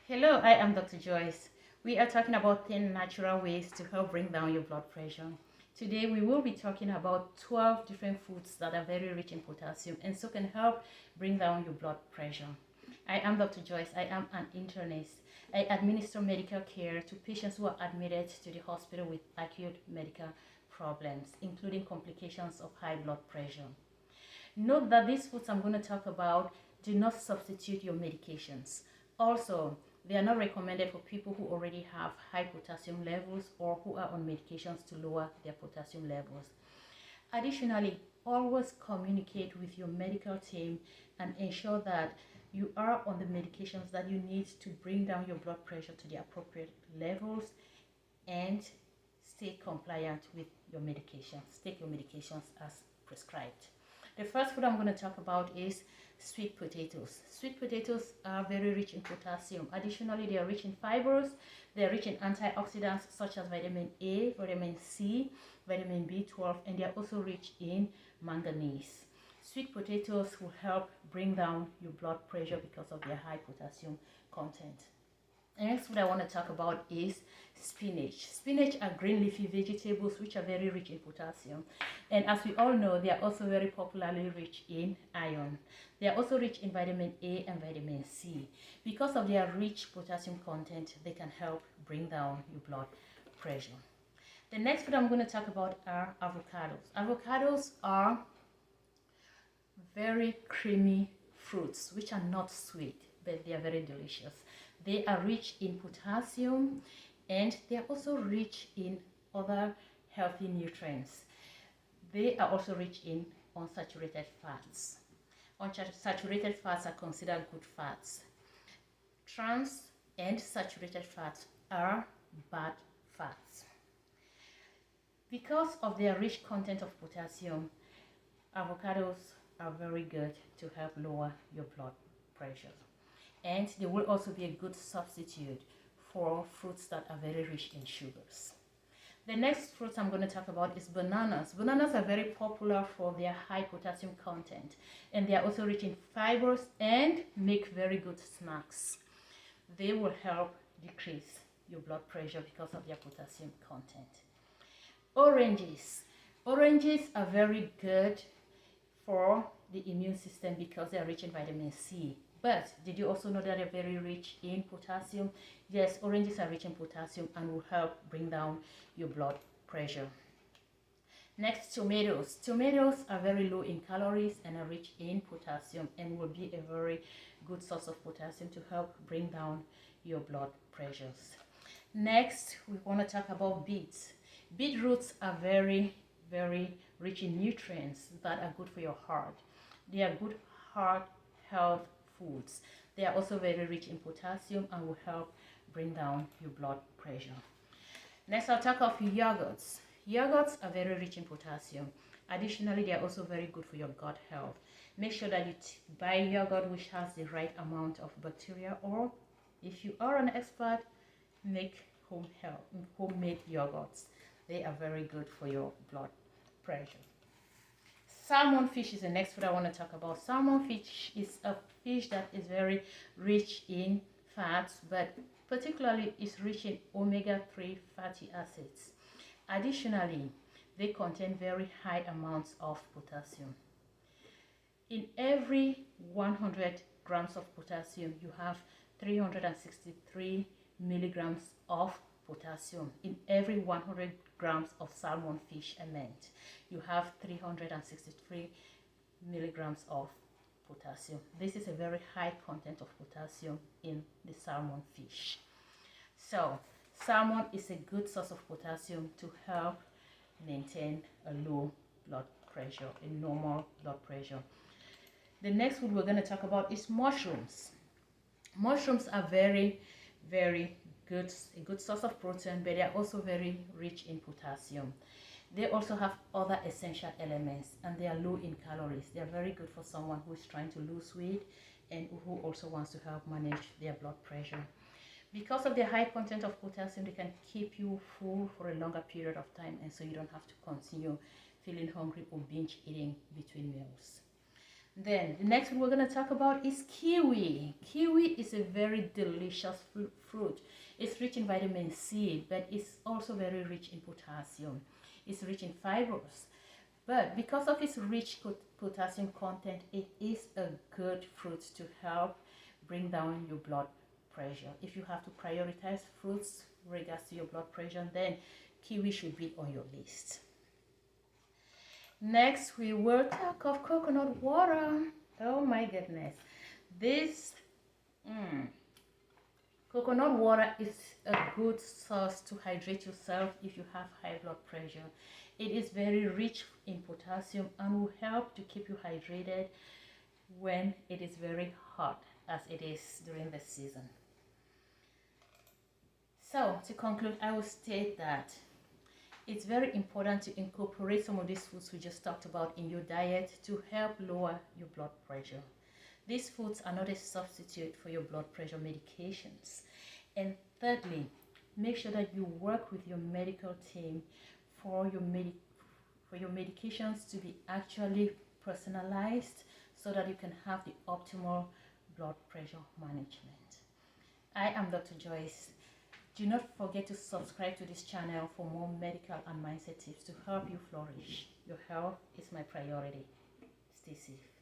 Hello, I am Dr. Joyce. We are talking about 10 natural ways to help bring down your blood pressure. Today we will be talking about 12 different foods that are very rich in potassium and so can help bring down your blood pressure. I am Dr. Joyce. I am an internist. I administer medical care to patients who are admitted to the hospital with acute medical problems, including complications of high blood pressure. Note that these foods I'm going to talk about do not substitute your medications. Also, they are not recommended for people who already have high potassium levels or who are on medications to lower their potassium levels. Additionally, always communicate with your medical team and ensure that you are on the medications that you need to bring down your blood pressure to the appropriate levels and stay compliant with your medications. Take your medications as prescribed. The first food I'm going to talk about is sweet potatoes. Sweet potatoes are very rich in potassium. Additionally, they are rich in fibers. They are rich in antioxidants such as vitamin A, vitamin C, vitamin B12, and they are also rich in manganese. Sweet potatoes will help bring down your blood pressure because of their high potassium content. The next food I want to talk about is spinach. Spinach are green leafy vegetables which are very rich in potassium. And as we all know, they are also very popularly rich in iron. They are also rich in vitamin A and vitamin C. Because of their rich potassium content, they can help bring down your blood pressure. The next food I'm going to talk about are avocados. Avocados are very creamy fruits which are not sweet, but they are very delicious. They are rich in potassium and they are also rich in other healthy nutrients. They are also rich in unsaturated fats. Unsaturated fats are considered good fats. Trans and saturated fats are bad fats. Because of their rich content of potassium, avocados are very good to help lower your blood pressure. And they will also be a good substitute for fruits that are very rich in sugars. The next fruit I'm going to talk about is bananas. Bananas are very popular for their high potassium content, and they are also rich in fibers and make very good snacks. They will help decrease your blood pressure because of their potassium content. Oranges. Oranges are very good for the immune system because they are rich in vitamin C. But did you also know that they're very rich in potassium? Yes, oranges are rich in potassium and will help bring down your blood pressure. Next, tomatoes. Tomatoes are very low in calories and are rich in potassium and will be a very good source of potassium to help bring down your blood pressures. Next, we want to talk about beets. Beetroots are very rich in nutrients that are good for your heart. They are good heart health foods. They are also very rich in potassium and will help bring down your blood pressure. Next, I'll talk of yogurts. Yogurts are very rich in potassium. Additionally, they are also very good for your gut health. Make sure that you buy yogurt which has the right amount of bacteria, or if you are an expert, make homemade yogurts. They are very good for your blood pressure. Salmon fish is the next food I want to talk about. Salmon fish is a fish that is very rich in fats, but particularly is rich in omega-3 fatty acids. Additionally, they contain very high amounts of potassium. In every 100 grams of potassium, you have 363 milligrams of potassium. In every 100 grams of salmon fish you have 363 milligrams of potassium. This is a very high content of potassium in the salmon fish. So salmon is a good source of potassium to help maintain a low blood pressure, a normal blood pressure. The next food we're going to talk about is mushrooms. Mushrooms are very good, a good source of protein, but they are also very rich in potassium. They also have other essential elements and they are low in calories. They are very good for someone who is trying to lose weight and who also wants to help manage their blood pressure. Because of the high content of potassium, they can keep you full for a longer period of time, and so you don't have to continue feeling hungry or binge eating between meals. Then the next one we're going to talk about is kiwi. Kiwi is a very delicious fruit. It's rich in vitamin C, but it's also very rich in potassium. It's rich in fibers. But because of its rich potassium content, it is a good fruit to help bring down your blood pressure. If you have to prioritize fruits regards to your blood pressure, then kiwi should be on your list. Next, we will talk of coconut water. Oh my goodness. This coconut water is a good source to hydrate yourself if you have high blood pressure. It is very rich in potassium and will help to keep you hydrated when it is very hot, as it is during the season. So, to conclude, I will state that it's very important to incorporate some of these foods we just talked about in your diet to help lower your blood pressure. These foods are not a substitute for your blood pressure medications. And thirdly, make sure that you work with your medical team for your medications to be actually personalized so that you can have the optimal blood pressure management. I am Dr. Joyce. Do not forget to subscribe to this channel for more medical and mindset tips to help you flourish. Your health is my priority. Stay safe.